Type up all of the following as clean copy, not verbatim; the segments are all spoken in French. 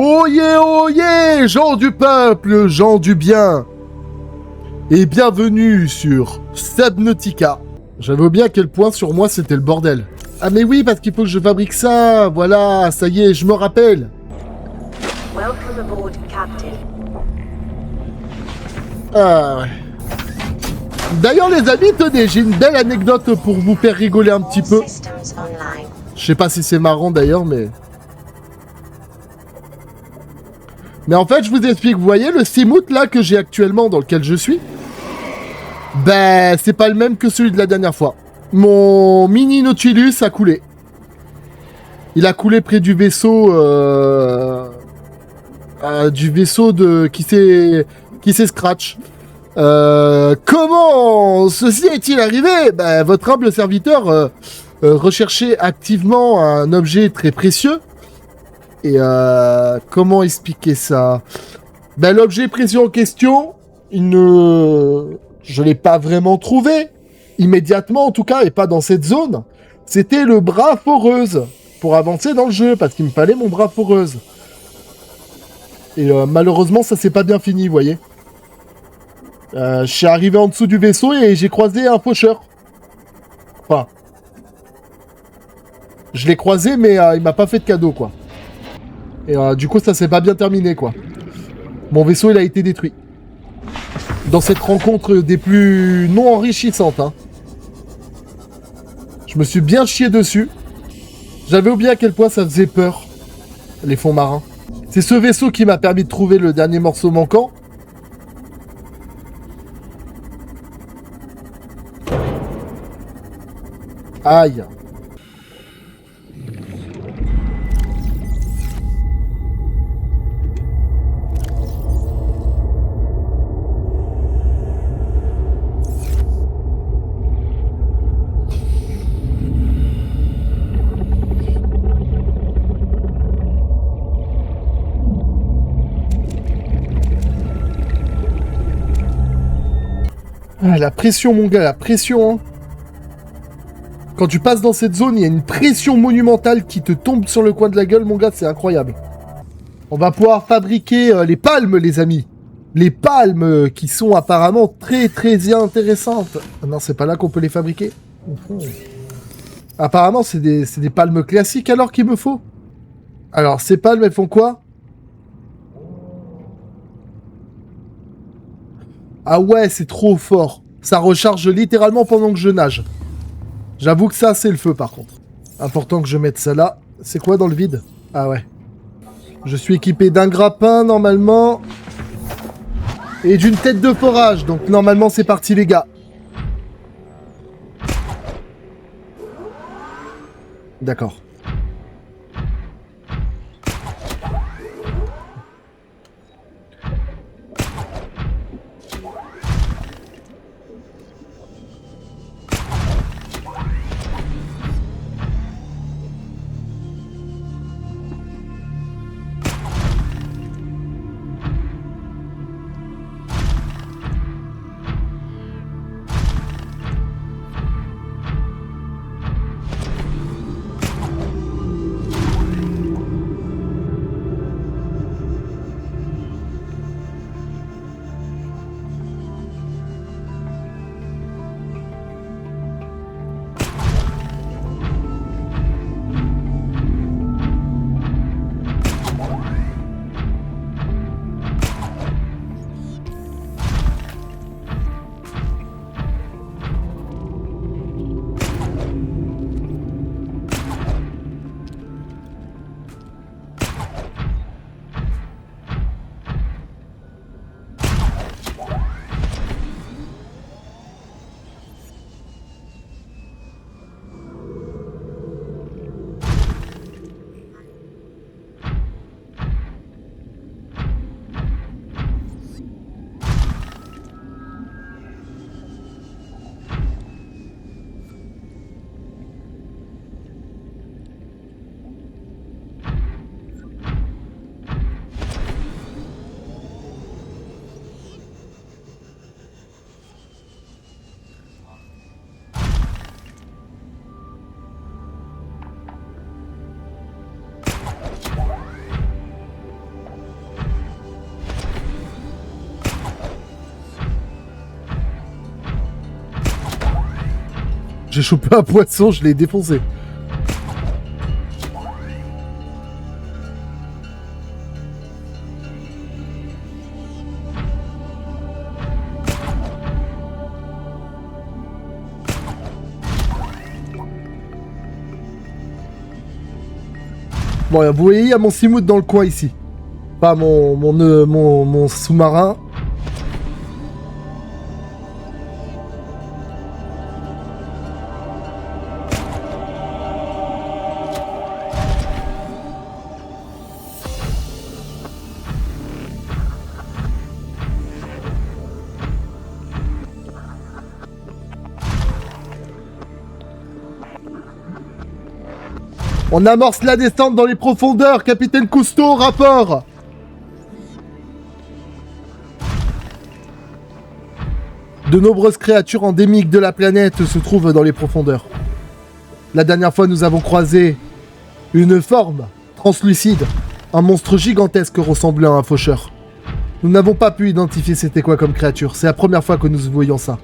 Oyez, gens du peuple, gens du bien. Et bienvenue sur Subnautica. J'avais bien à quel point sur moi c'était le bordel. Ah mais oui, parce qu'il faut que je fabrique ça, voilà, ça y est, je me rappelle. Welcome aboard, Captain. Ah ouais. D'ailleurs les amis, tenez, j'ai une belle anecdote pour vous faire rigoler un petit peu. Systems online. Je sais pas si c'est marrant d'ailleurs, mais... Mais en fait, je vous explique, vous voyez le Seamoot là que j'ai actuellement, dans lequel je suis, ben, c'est pas le même que celui de la dernière fois. Mon mini Nautilus a coulé. Il a coulé près du vaisseau... qui s'est scratch. Comment ceci est-il arrivé? Ben, votre humble serviteur recherchait activement un objet très précieux. Et comment expliquer ça? Ben, l'objet précieux en question, je l'ai pas vraiment trouvé, immédiatement en tout cas, et pas dans cette zone. C'était le bras foreuse, pour avancer dans le jeu, parce qu'il me fallait mon bras foreuse. Et malheureusement, ça s'est pas bien fini, vous voyez. Je suis arrivé en dessous du vaisseau et j'ai croisé un faucheur. Enfin, je l'ai croisé, mais il m'a pas fait de cadeau, quoi. Et du coup, ça s'est pas bien terminé, quoi. Mon vaisseau, il a été détruit. Dans cette rencontre des plus non enrichissantes, hein. Je me suis bien chié dessus. J'avais oublié à quel point ça faisait peur, les fonds marins. C'est ce vaisseau qui m'a permis de trouver le dernier morceau manquant. Aïe. Ah, la pression, mon gars, la pression, hein. Quand tu passes dans cette zone, il y a une pression monumentale qui te tombe sur le coin de la gueule, mon gars, c'est incroyable. On va pouvoir fabriquer les palmes, les amis. Les palmes qui sont apparemment très très intéressantes. Ah non, c'est pas là qu'on peut les fabriquer. Apparemment, c'est des palmes classiques alors qu'il me faut. Alors, ces palmes, elles font quoi? Ah ouais, c'est trop fort. Ça recharge littéralement pendant que je nage. J'avoue que ça, c'est le feu, par contre. Important que je mette ça là. C'est quoi dans le vide? Ah ouais. Je suis équipé d'un grappin, normalement. Et d'une tête de forage. Donc, normalement, c'est parti, les gars. D'accord. J'ai chopé un poisson, je l'ai défoncé. Bon, vous voyez, il y a mon Simout dans le coin ici. Pas mon sous-marin. On amorce la descente dans les profondeurs, capitaine Cousteau, rapport. De nombreuses créatures endémiques de la planète se trouvent dans les profondeurs. La dernière fois, nous avons croisé une forme translucide, un monstre gigantesque ressemblant à un faucheur. Nous n'avons pas pu identifier c'était quoi comme créature. C'est la première fois que nous voyons ça.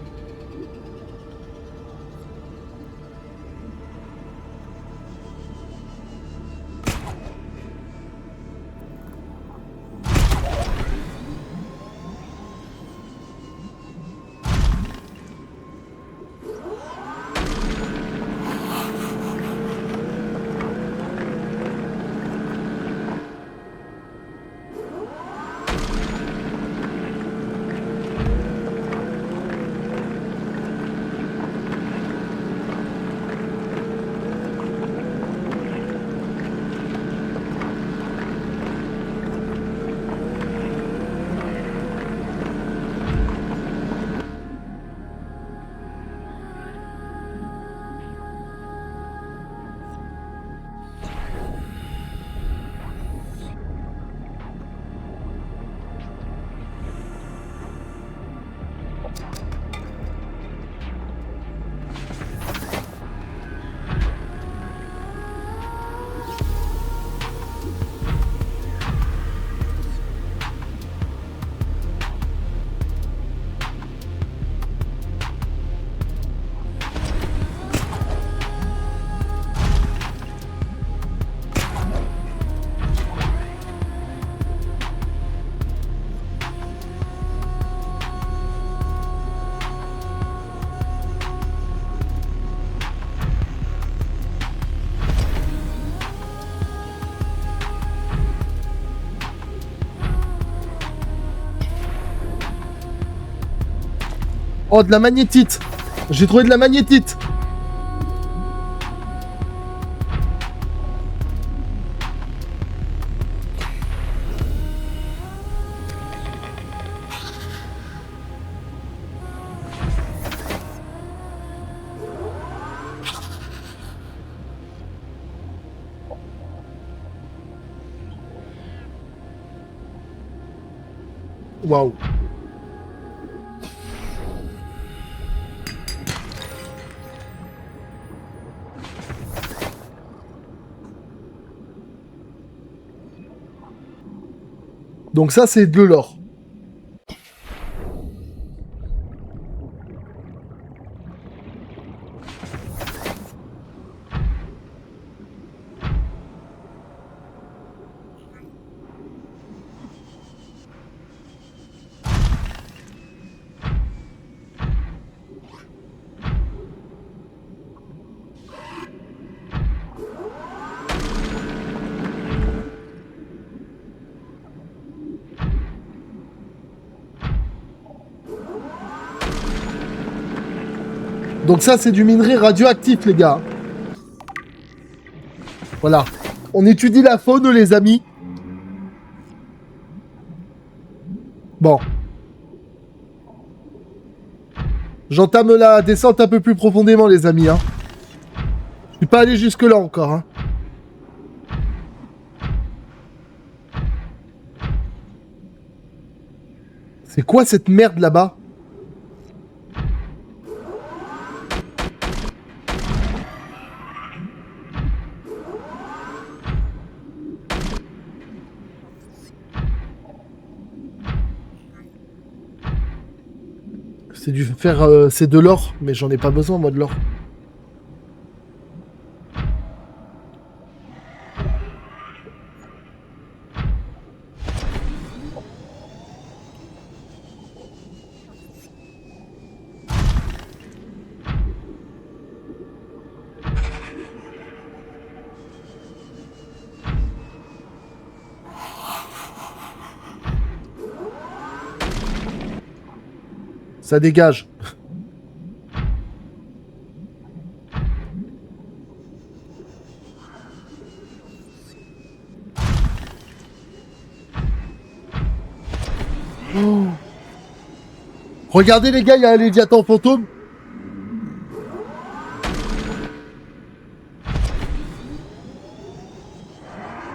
Oh, de la magnétite. J'ai trouvé de la magnétite. Waouh. Donc ça, c'est de l'or. Donc ça, c'est du minerai radioactif, les gars. Voilà. On étudie la faune, les amis. Bon. J'entame la descente un peu plus profondément, les amis. Hein. Je suis pas allé jusque-là encore. Hein. C'est quoi cette merde là-bas ? C'est du fer, c'est de l'or, mais j'en ai pas besoin moi de l'or. Ça dégage. Oh. Regardez les gars, il y a un Léviathan fantôme.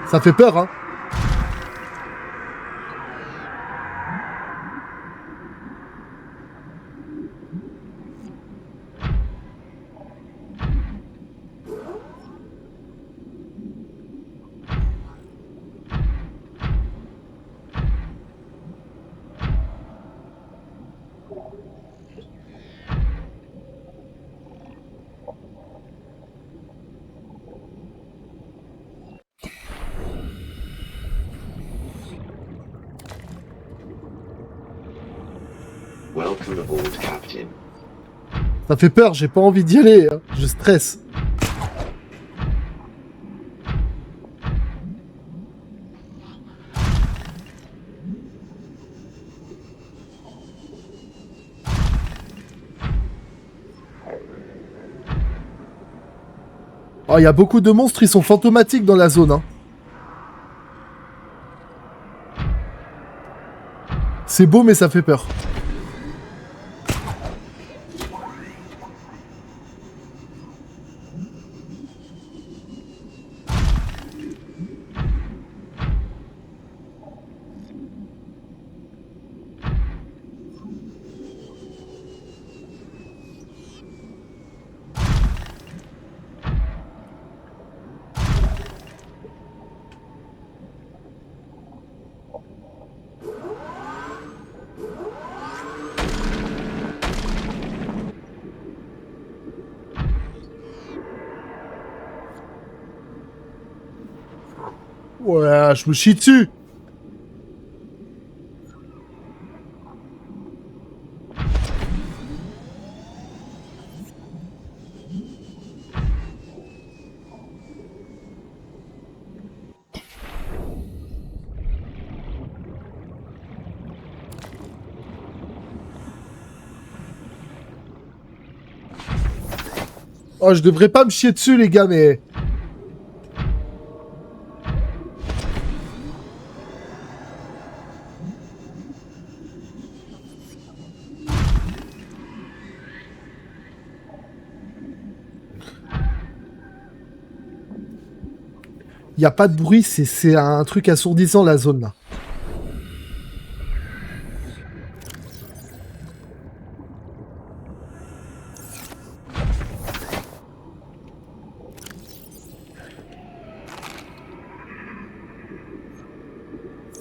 Ça fait peur, hein. Welcome aboard, Captain. Ça fait peur, j'ai pas envie d'y aller, hein. Je stresse. Oh, il y a beaucoup de monstres, ils sont fantomatiques dans la zone, hein. C'est beau, mais ça fait peur. Ouais, je me chie dessus. Oh, je devrais pas me chier dessus, les gars, mais... Il n'y a pas de bruit, c'est un truc assourdissant, la zone, là.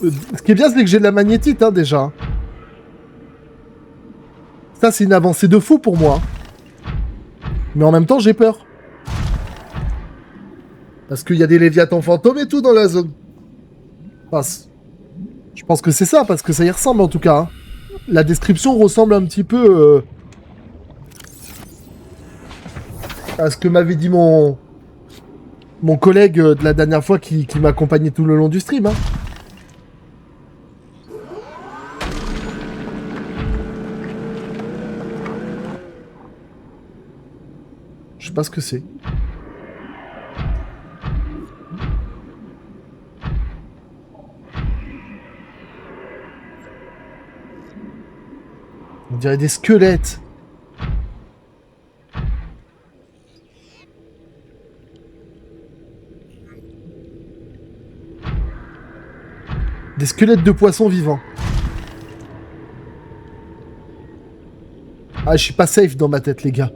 Ce qui est bien, c'est que j'ai de la magnétite, hein, déjà. Ça, c'est une avancée de fou pour moi. Mais en même temps, j'ai peur. Parce qu'il y a des Léviathans fantômes et tout dans la zone. Enfin, je pense que c'est ça, parce que ça y ressemble en tout cas, hein. La description ressemble un petit peu à ce que m'avait dit mon collègue de la dernière fois qui m'accompagnait tout le long du stream, hein. Je sais pas ce que c'est. On dirait des squelettes. Des squelettes de poissons vivants. Ah, je suis pas safe dans ma tête, les gars.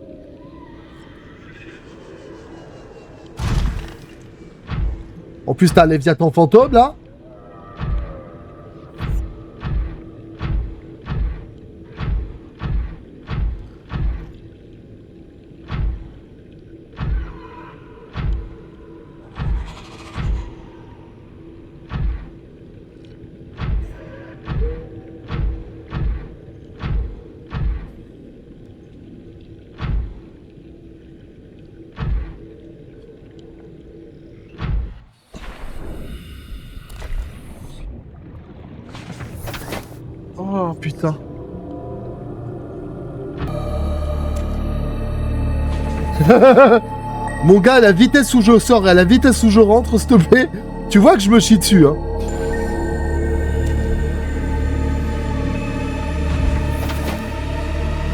En plus, t'as un Léviathan fantôme, là. Oh, putain. Mon gars, à la vitesse où je sors et à la vitesse où je rentre, s'il te plaît, tu vois que je me chie dessus, hein.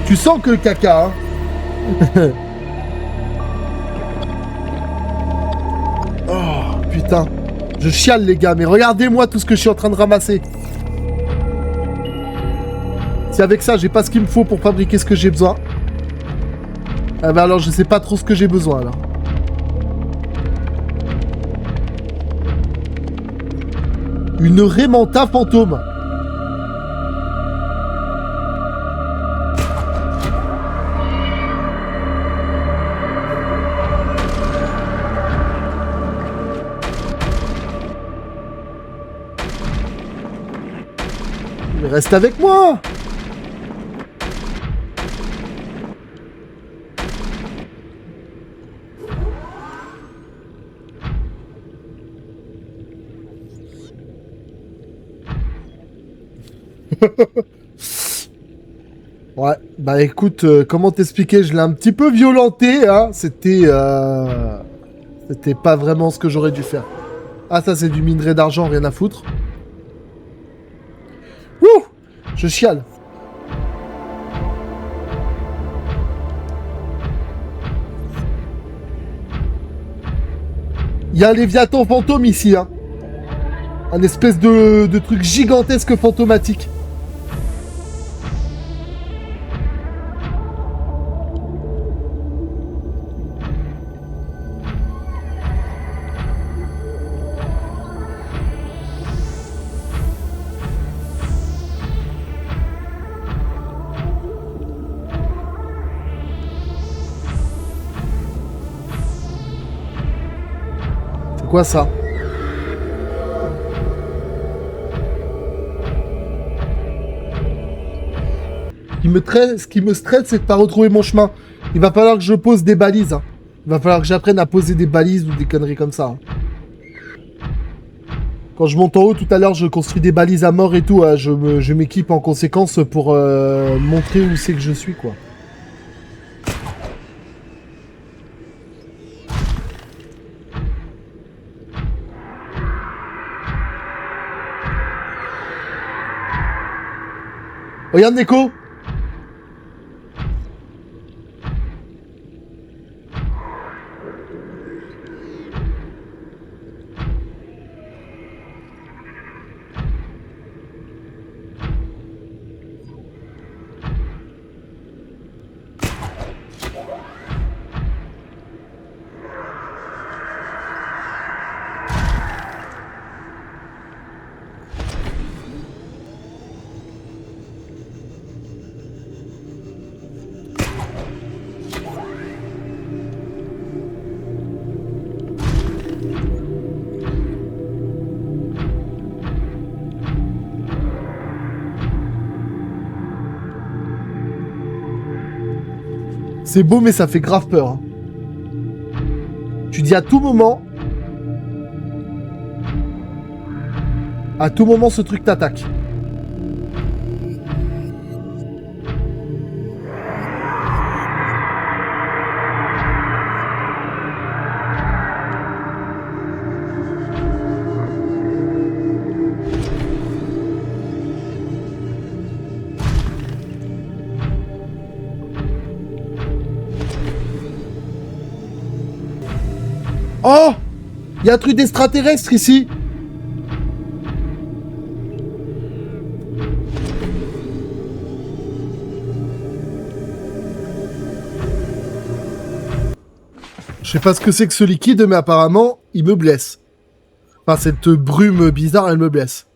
Tu sens que le caca, hein. Oh, putain. Je chiale, les gars, mais regardez-moi tout ce que je suis en train de ramasser. Si avec ça, j'ai pas ce qu'il me faut pour fabriquer ce que j'ai besoin. Ah bah alors, je sais pas trop ce que j'ai besoin, alors. Une Raymanta fantôme. Mais reste avec moi. Ouais, bah écoute, comment t'expliquer, je l'ai un petit peu violenté, hein. C'était pas vraiment ce que j'aurais dû faire. Ah, ça c'est du minerai d'argent, rien à foutre. Wouh! Je chiale. Il y a un Léviathan fantôme ici, hein. Un espèce de truc gigantesque fantomatique. C'est quoi ça? Ce qui me stresse, c'est de pas retrouver mon chemin. Il va falloir que je pose des balises, hein. Il va falloir que j'apprenne à poser des balises ou des conneries comme ça, hein. Quand je monte en haut, tout à l'heure, je construis des balises à mort et tout. Hein. Je m'équipe en conséquence pour montrer où c'est que je suis, quoi. Regarde, Neko. C'est beau, mais ça fait grave peur, hein. Tu dis à tout moment, ce truc t'attaque. Oh! Il y a un truc d'extraterrestre ici! Je sais pas ce que c'est que ce liquide, mais apparemment, il me blesse. Enfin, cette brume bizarre, elle me blesse.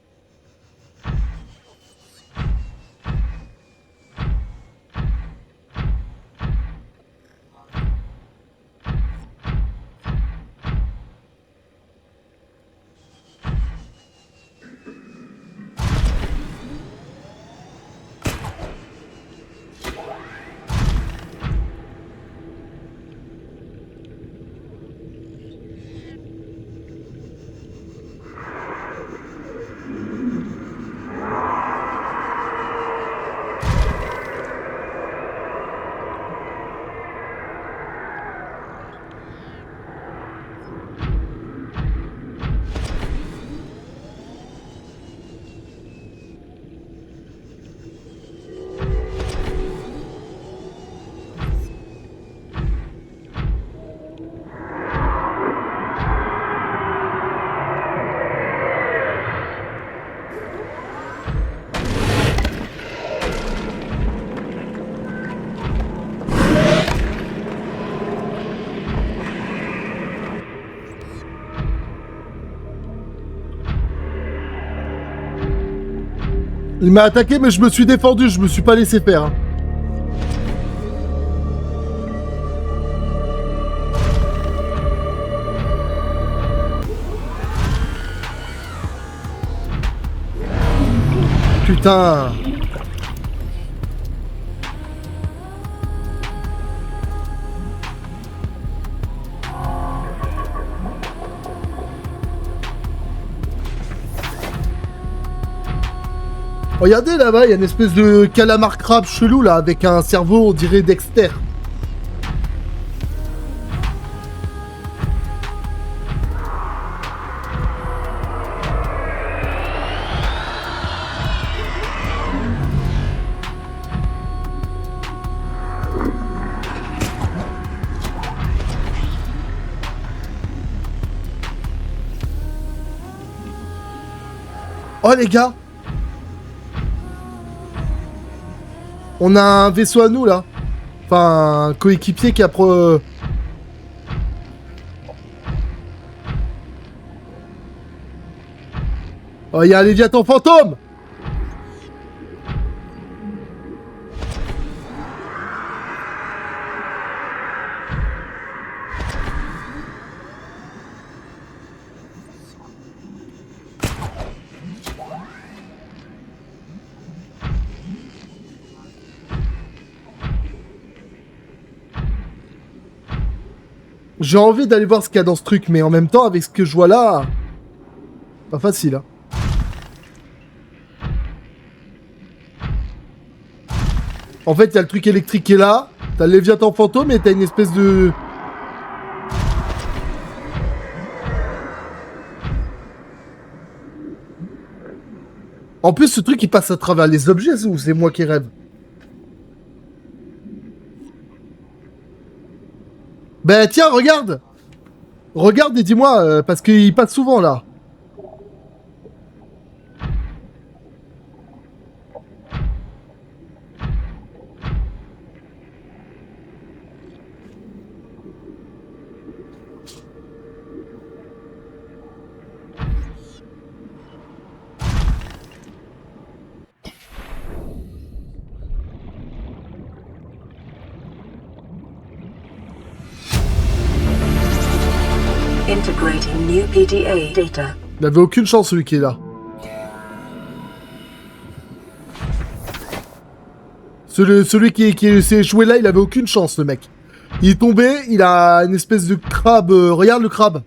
Il m'a attaqué, mais je me suis défendu, je me suis pas laissé faire. Hein. Putain. Regardez là-bas, il y a une espèce de calamar crabe chelou là, avec un cerveau, on dirait Dexter. Oh les gars, on a un vaisseau à nous là. Enfin, un coéquipier qui a Oh, il y a un Léviathan fantôme. J'ai envie d'aller voir ce qu'il y a dans ce truc, mais en même temps, avec ce que je vois là... Pas facile, hein. En fait, il y a le truc électrique qui est là, t'as le Léviathan fantôme et t'as une espèce de... En plus, ce truc, il passe à travers les objets, ou c'est moi qui rêve? Ben tiens, regarde. Regarde et dis-moi, parce qu'il passe souvent là. Integrating new PDA data. Il avait aucune chance celui qui est là. Celui qui s'est échoué là, il avait aucune chance le mec. Il est tombé, il a une espèce de crabe. Regarde le crabe.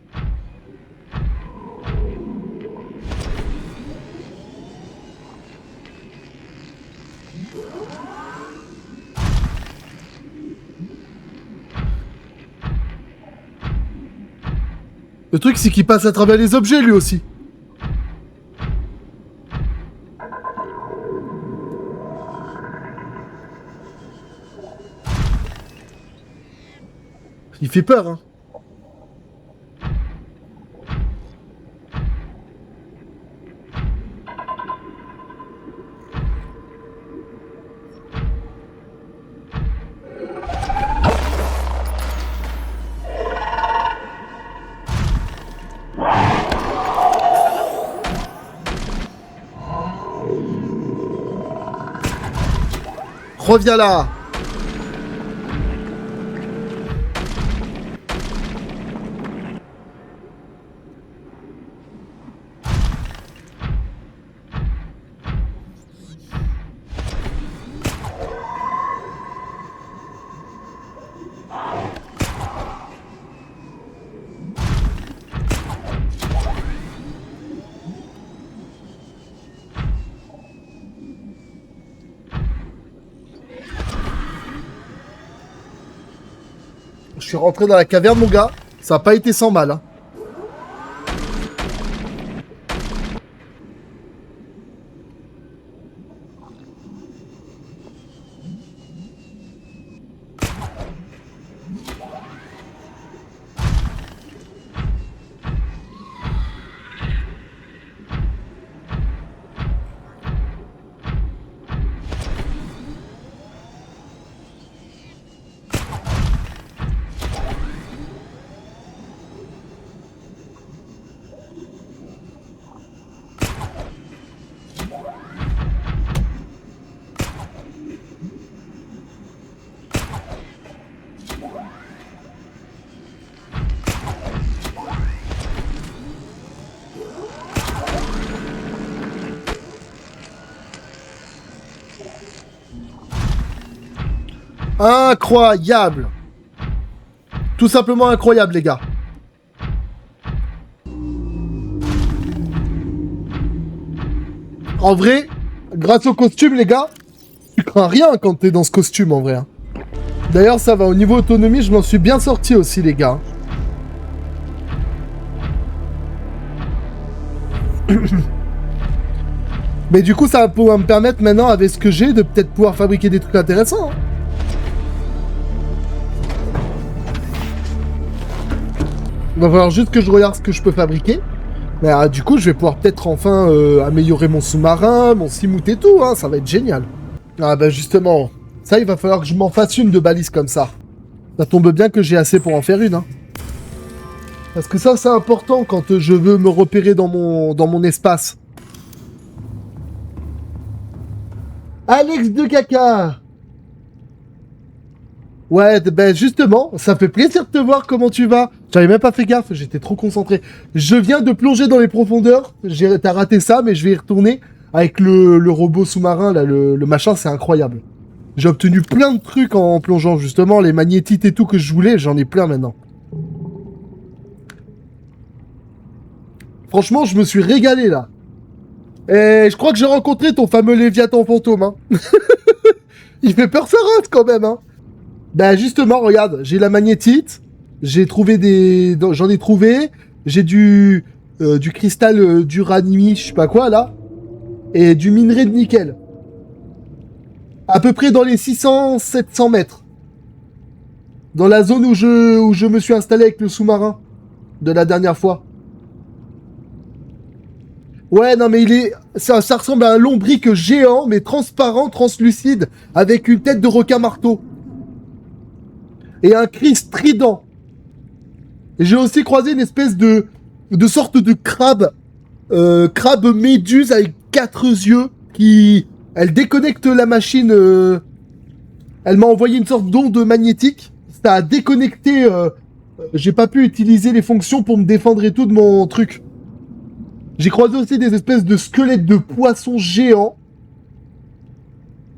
Le truc, c'est qu'il passe à travers les objets, lui aussi. Il fait peur, hein. Reviens là. Je suis rentré dans la caverne, mon gars. Ça n'a pas été sans mal, hein. Incroyable. Tout simplement incroyable, les gars. En vrai, grâce au costume, les gars, tu crains rien quand t'es dans ce costume, en vrai. Hein. D'ailleurs, ça va, au niveau autonomie, je m'en suis bien sorti aussi, les gars. Mais du coup, ça va pouvoir me permettre maintenant, avec ce que j'ai, de peut-être pouvoir fabriquer des trucs intéressants. Hein. Il va falloir juste que je regarde ce que je peux fabriquer. Mais du coup, je vais pouvoir peut-être enfin améliorer mon sous-marin, mon Simout et tout. Hein, ça va être génial. Ah bah justement, ça, il va falloir que je m'en fasse une de balise comme ça. Ça tombe bien que j'ai assez pour en faire une. Hein. Parce que ça, c'est important quand je veux me repérer dans mon espace. Alex de caca. Ouais, ben justement, ça fait plaisir de te voir, comment tu vas. J'avais même pas fait gaffe, j'étais trop concentré. Je viens de plonger dans les profondeurs, t'as raté ça, mais je vais y retourner avec le robot sous-marin, là, le machin, c'est incroyable. J'ai obtenu plein de trucs en plongeant, justement, les magnétites et tout que je voulais, j'en ai plein maintenant. Franchement, je me suis régalé, là. Et je crois que j'ai rencontré ton fameux Léviathan fantôme, hein. Il fait peur sa race, quand même, hein. Bah justement, regarde, j'ai la magnétite, j'ai trouvé des... J'en ai trouvé, j'ai du cristal d'uranie, je sais pas quoi, là, et du minerai de nickel. À peu près dans les 600-700 mètres. Dans la zone où je me suis installé avec le sous-marin de la dernière fois. Ouais, non mais ça ressemble à un lombric géant, mais transparent, translucide, avec une tête de requin marteau. Et un cri strident. Et j'ai aussi croisé une espèce de sorte de crabe. Crabe méduse avec 4 yeux qui... Elle déconnecte la machine. Elle m'a envoyé une sorte d'onde magnétique. Ça a déconnecté. J'ai pas pu utiliser les fonctions pour me défendre et tout de mon truc. J'ai croisé aussi des espèces de squelettes de poissons géants.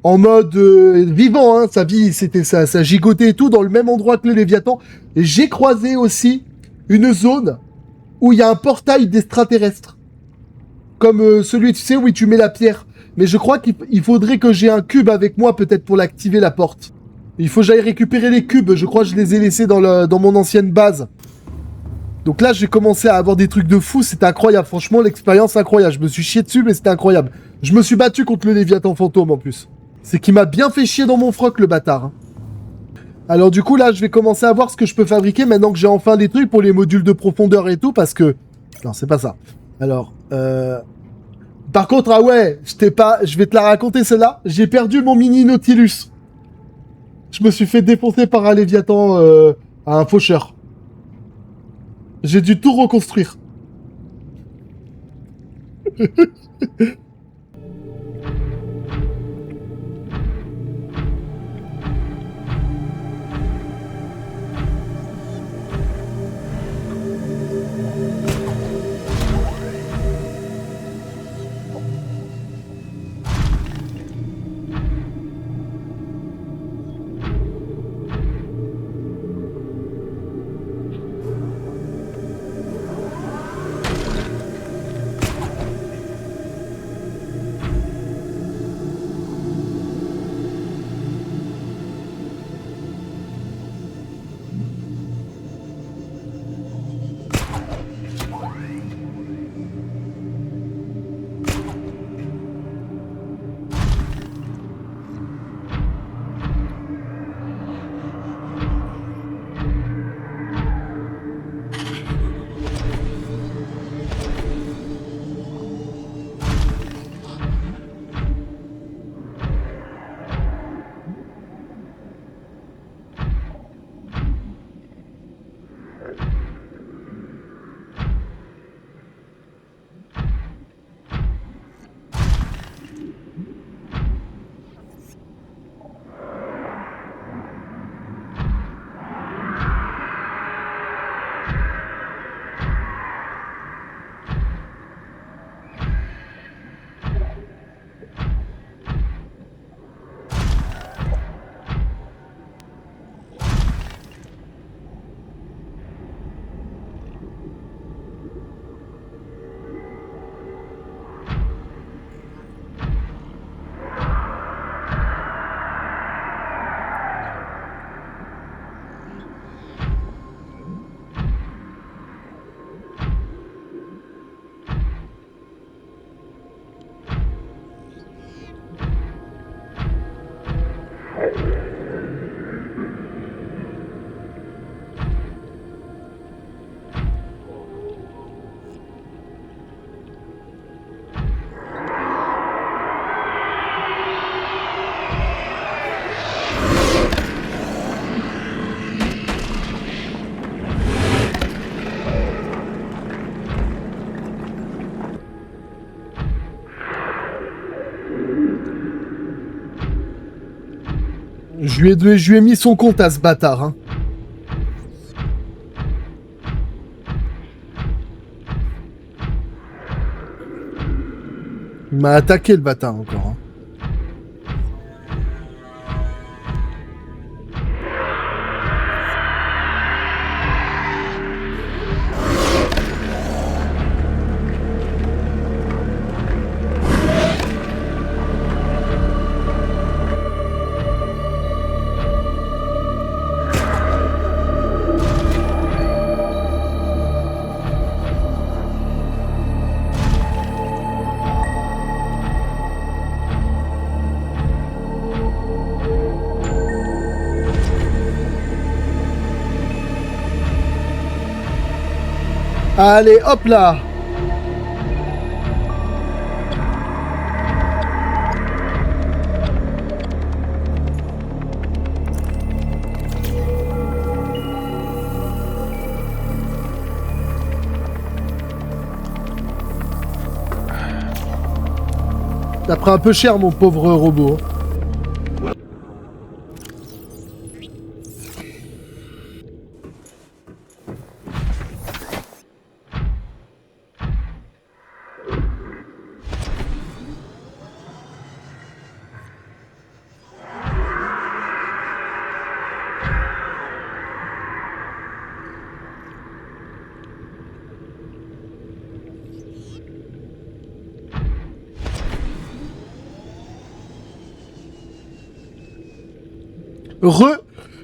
En mode vivant, hein, sa vie, c'était ça gigotait et tout dans le même endroit que le Léviathan. Et j'ai croisé aussi une zone où il y a un portail d'extraterrestres. Comme celui, tu sais, où tu mets la pierre. Mais je crois qu'il faudrait que j'ai un cube avec moi, peut-être, pour l'activer, la porte. Il faut que j'aille récupérer les cubes. Je crois que je les ai laissés dans mon ancienne base. Donc là, j'ai commencé à avoir des trucs de fou. C'était incroyable. Franchement, l'expérience incroyable. Je me suis chié dessus, mais c'était incroyable. Je me suis battu contre le Léviathan fantôme, en plus. C'est qu'il m'a bien fait chier dans mon froc, le bâtard. Hein. Alors du coup, là, je vais commencer à voir ce que je peux fabriquer maintenant que j'ai enfin des trucs pour les modules de profondeur et tout, parce que... Non, c'est pas ça. Alors, Par contre, ah ouais, je vais te la raconter celle-là. J'ai perdu mon mini Nautilus. Je me suis fait défoncer par un Léviathan à un faucheur. J'ai dû tout reconstruire. Je lui ai mis son compte à ce bâtard, hein. Il m'a attaqué le bâtard encore, hein. Allez, hop là. T'as pris un peu cher, mon pauvre robot.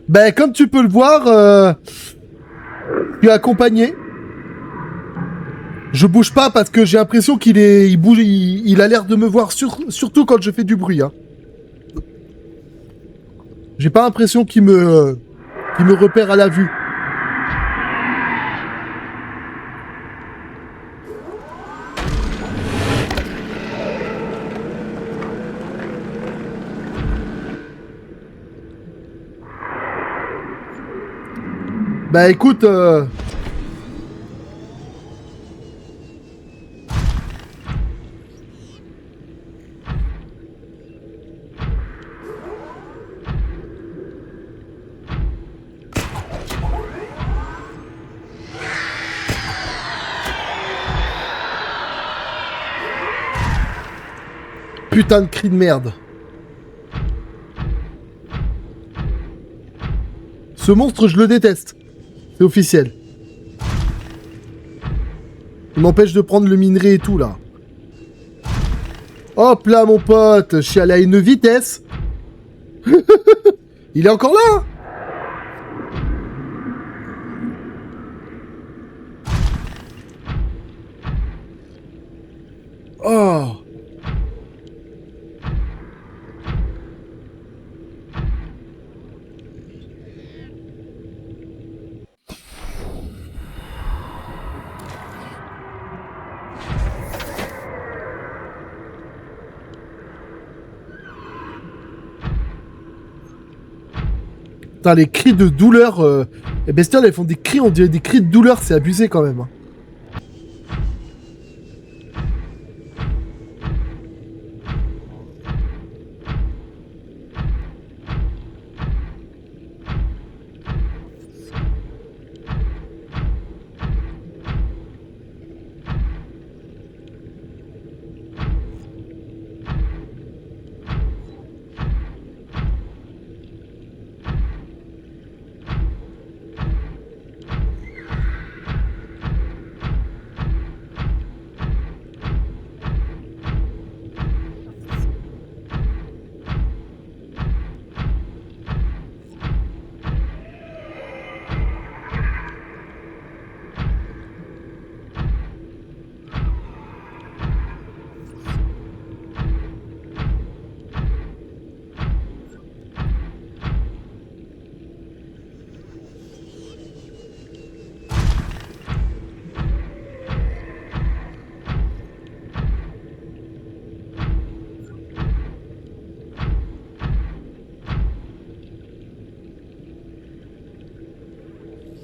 Ben, comme tu peux le voir, je suis accompagné. Je bouge pas parce que j'ai l'impression il bouge, il a l'air de me voir surtout quand je fais du bruit, hein. J'ai pas l'impression qu'il me repère à la vue. Bah écoute, putain de cri de merde. Ce monstre, je le déteste. C'est officiel. Il m'empêche de prendre le minerai et tout, là. Hop là, mon pote. Je suis allé à une vitesse. Il est encore là. Oh. Putain, les cris de douleur. Les bestioles, elles font des cris, on dirait des cris de douleur, c'est abusé quand même, hein.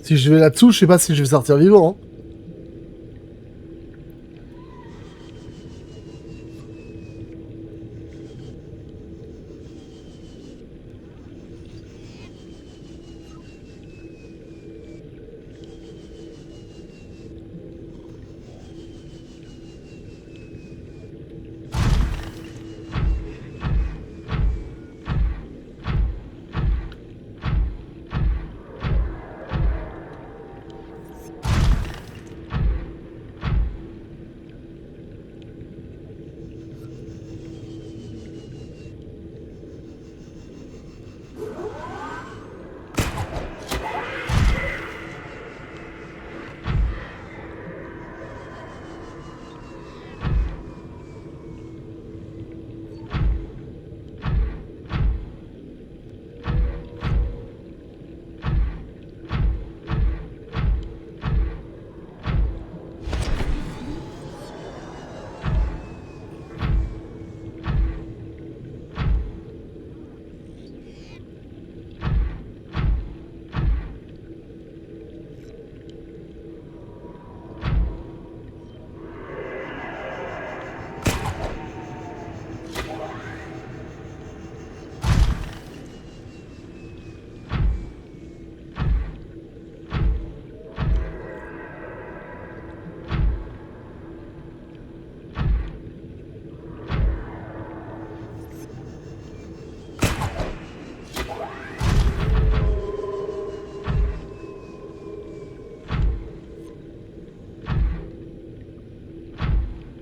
Si je vais là-dessous, je sais pas si je vais sortir vivant. Hein.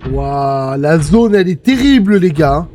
Waouh, la zone, elle est terrible, les gars.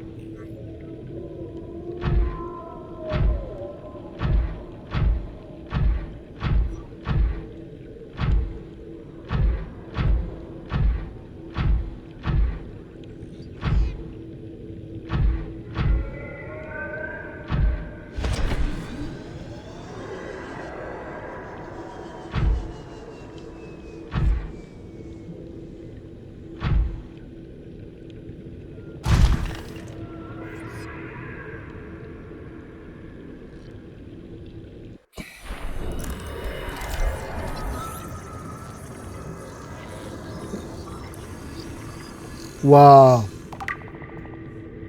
Waouh.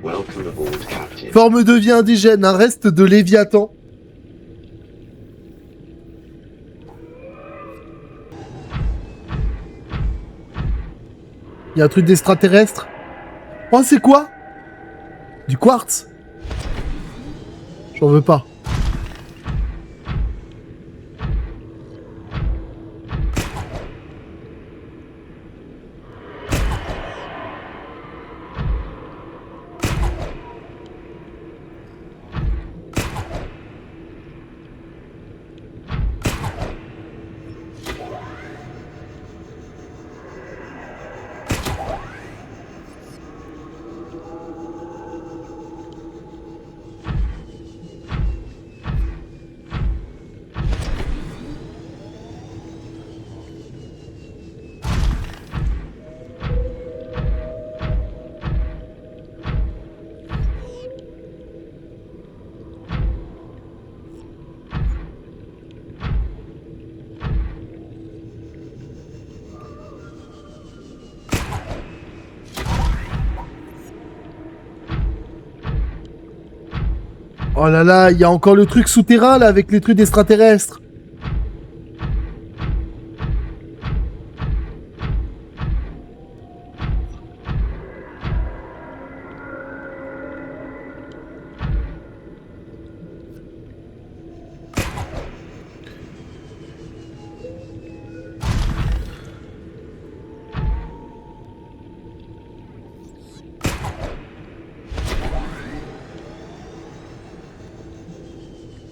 Welcome aboard, Captain. Forme de vie indigène, un reste de Léviathan. Il y a un truc d'extraterrestre. Oh, c'est quoi? Du quartz. J'en veux pas. Oh là là, il y a encore le truc souterrain là avec les trucs d'extraterrestres.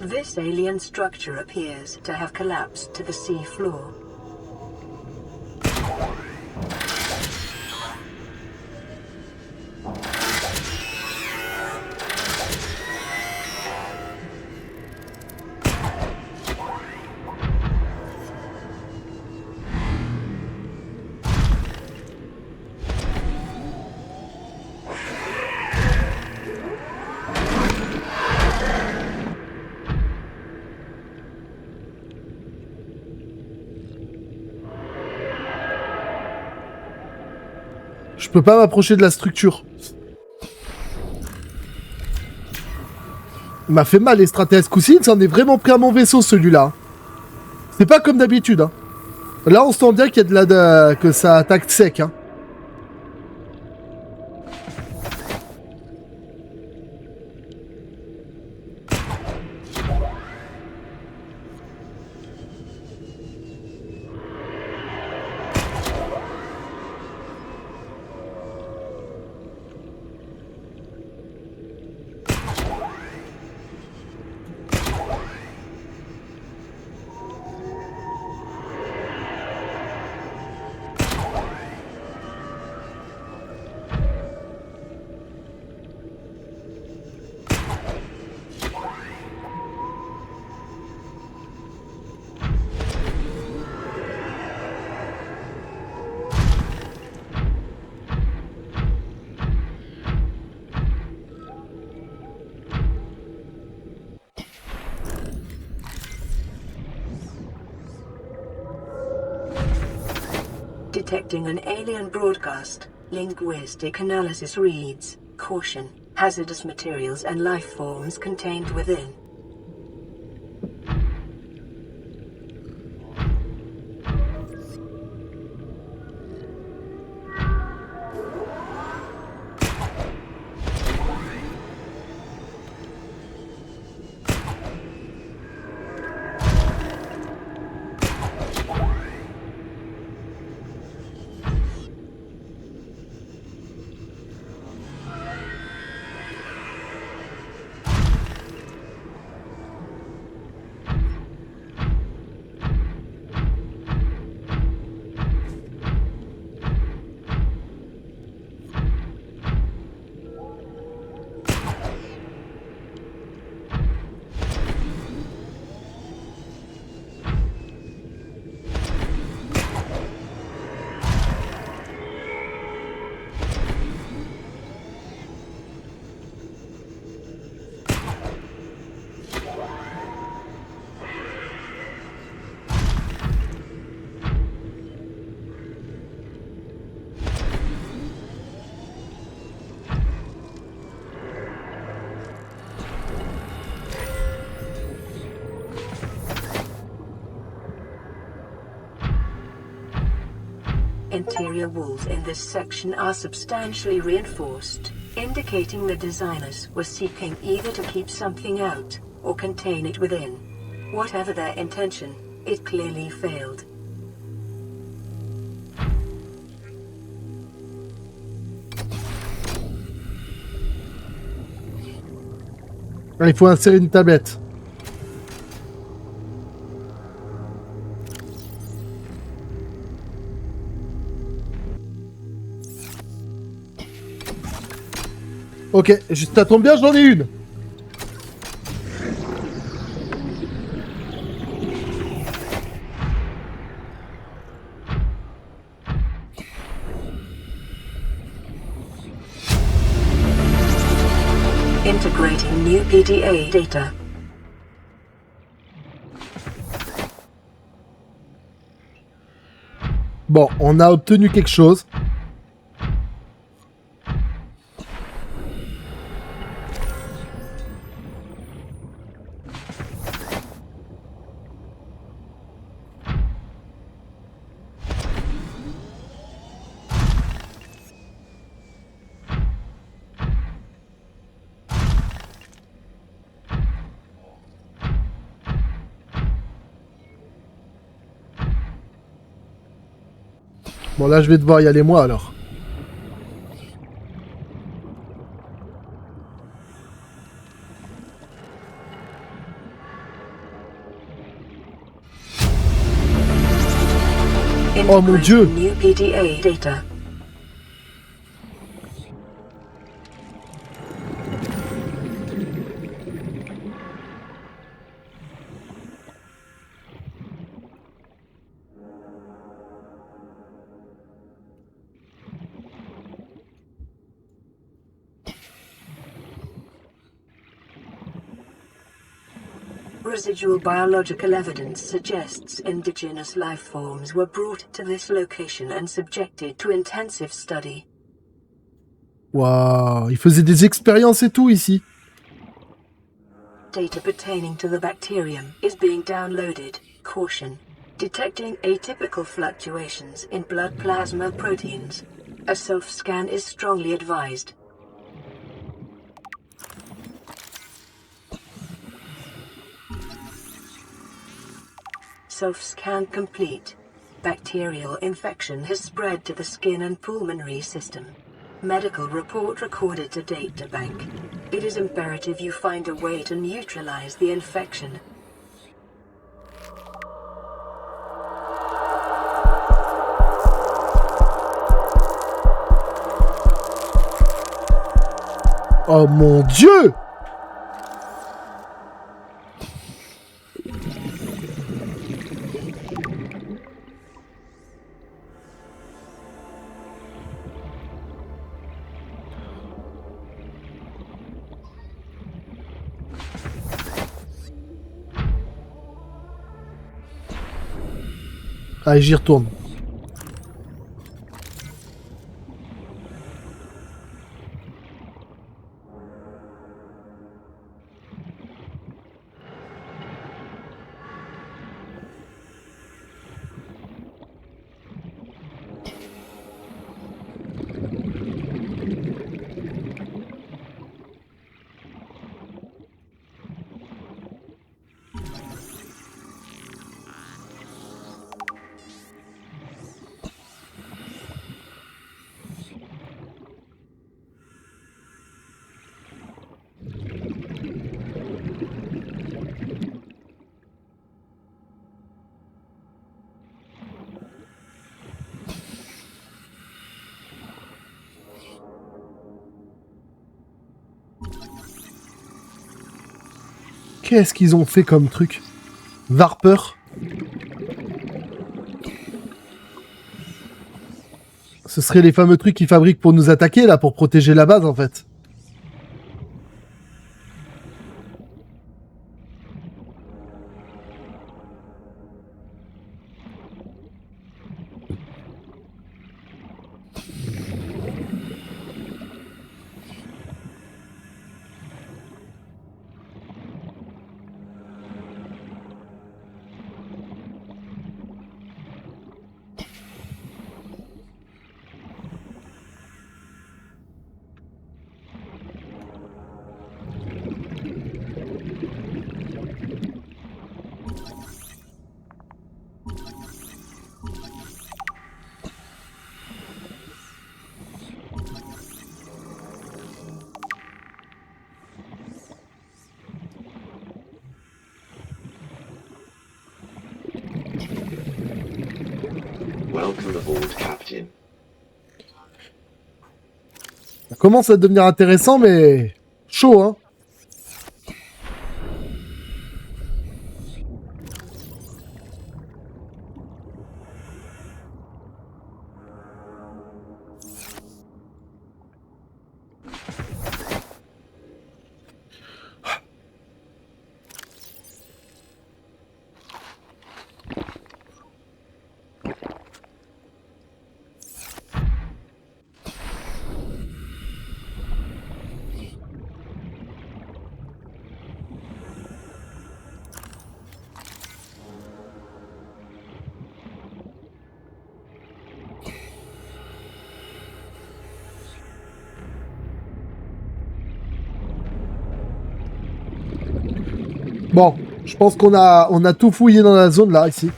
This alien structure appears to have collapsed to the sea floor. peux pas m'approcher de la structure. Il m'a fait mal les stratèges. Cousine, c'en est vraiment pris à mon vaisseau celui-là. C'est pas comme d'habitude. Hein. Là, on sent bien qu'il y a que ça attaque sec. Hein. Detecting an alien broadcast. Linguistic analysis reads, "Caution. Hazardous materials and life forms contained within." Interior walls in this section are substantially reinforced, indicating the designers were seeking either to keep something out or contain it within. Whatever their intention, it clearly failed. Il faut insérer une tablette. Ok, ça tombe bien, j'en ai une. Integrating new PDA data. Bon, on a obtenu quelque chose. Bon, là, je vais devoir y aller moi, alors. Oh mon Dieu! New PDA data. Residual biological evidence suggests indigenous life forms were brought to this location and subjected to intensive study. Waouh, il faisait des expériences et tout ici. Data pertaining to the bacterium is being downloaded. Caution. Detecting atypical fluctuations in blood plasma proteins. A self-scan is strongly advised. Self-scan complete. Bacterial infection has spread to the skin and pulmonary system. Medical report recorded to databank. It is imperative you find a way to neutralize the infection. Oh mon Dieu! Allez, j'y retourne. Qu'est-ce qu'ils ont fait comme truc? Varper. Ce seraient les fameux trucs qu'ils fabriquent pour nous attaquer, là, pour protéger la base, en fait. Welcome aboard, Captain. Ça commence à devenir intéressant, mais chaud, hein. Bon, je pense qu'on a tout fouillé dans la zone là, ici.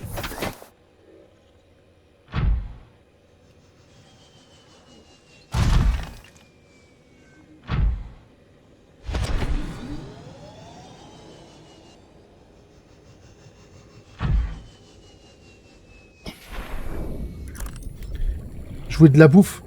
Je voulais de la bouffe.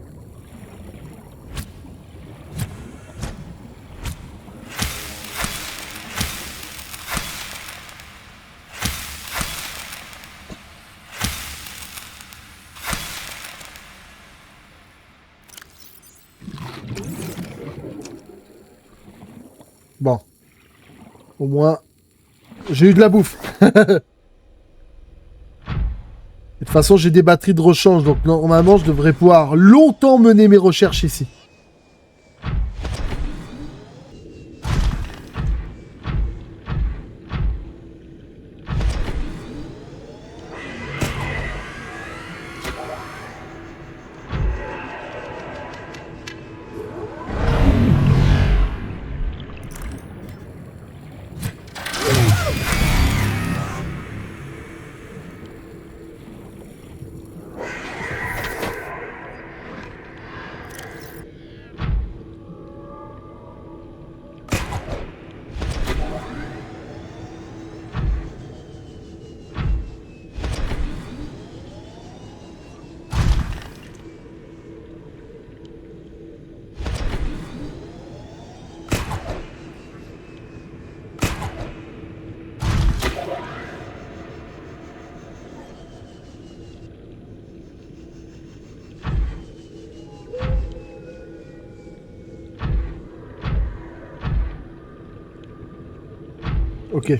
Bon. Au moins, j'ai eu de la bouffe. De toute façon, j'ai des batteries de rechange, donc normalement, je devrais pouvoir longtemps mener mes recherches ici. Ok.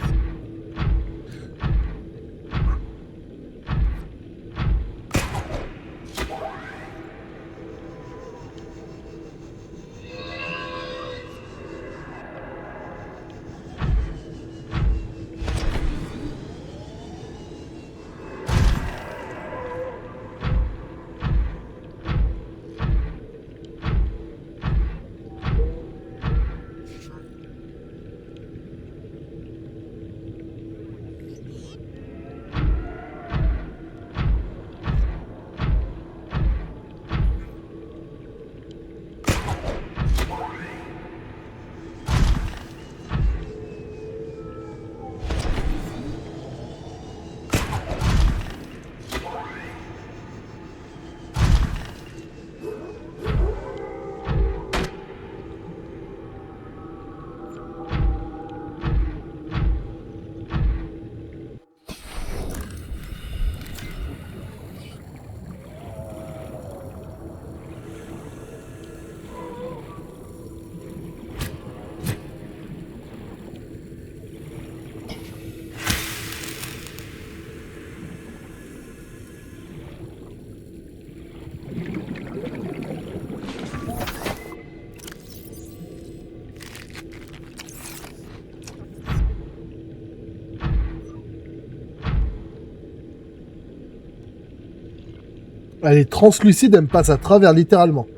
Elle est translucide, elle me passe à travers, littéralement.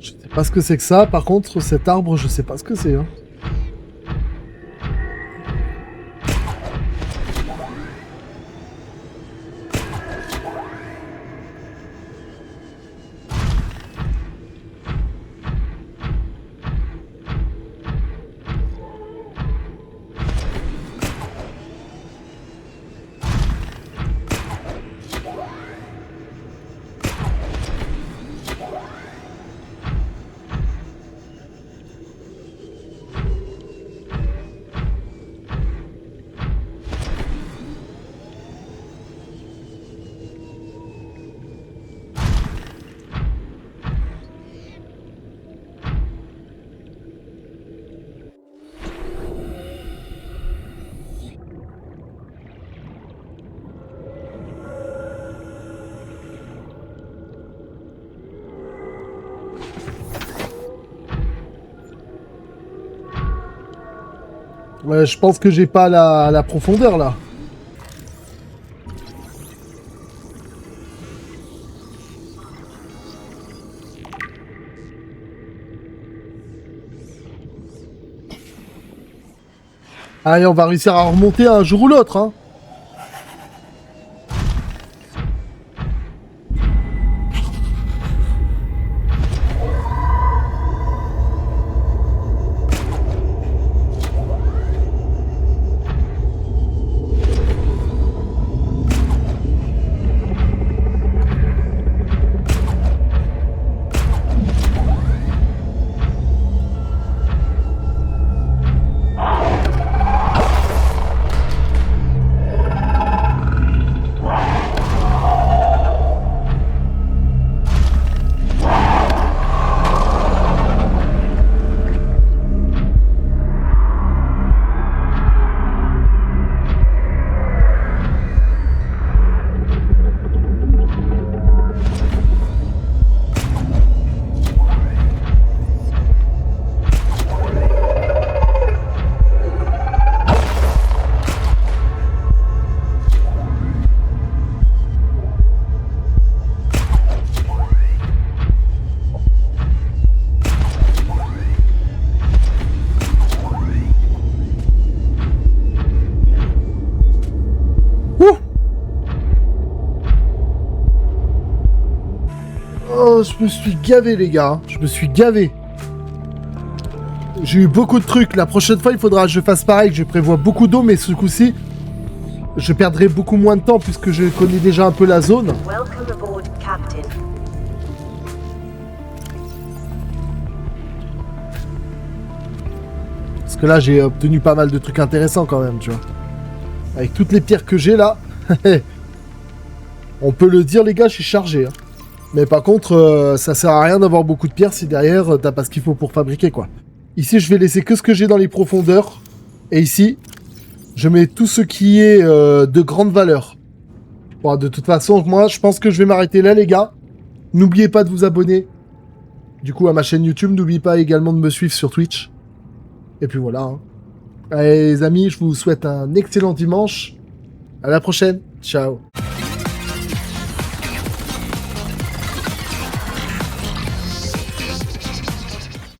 Je sais pas ce que c'est que ça. Par contre, cet arbre, je sais pas ce que c'est. Hein. Ouais, je pense que j'ai pas la profondeur, là. Allez, on va réussir à remonter un jour ou l'autre, hein. Ouh. Oh, je me suis gavé, les gars. Je me suis gavé. J'ai eu beaucoup de trucs. La prochaine fois, il faudra que je fasse pareil. Que je prévois beaucoup d'eau, mais ce coup-ci, je perdrai beaucoup moins de temps puisque je connais déjà un peu la zone. Welcome aboard, Captain. Parce que là, j'ai obtenu pas mal de trucs intéressants quand même, tu vois. Avec toutes les pierres que j'ai là, on peut le dire, les gars, je suis chargé. Hein. Mais par contre, ça sert à rien d'avoir beaucoup de pierres si derrière, t'as pas ce qu'il faut pour fabriquer, quoi. Ici, je vais laisser que ce que j'ai dans les profondeurs. Et ici, je mets tout ce qui est de grande valeur. Bon, de toute façon, moi, je pense que je vais m'arrêter là, les gars. N'oubliez pas de vous abonner. Du coup, à ma chaîne YouTube, n'oubliez pas également de me suivre sur Twitch. Et puis voilà. Hein. Allez, les amis, je vous souhaite un excellent dimanche. À la prochaine. Ciao.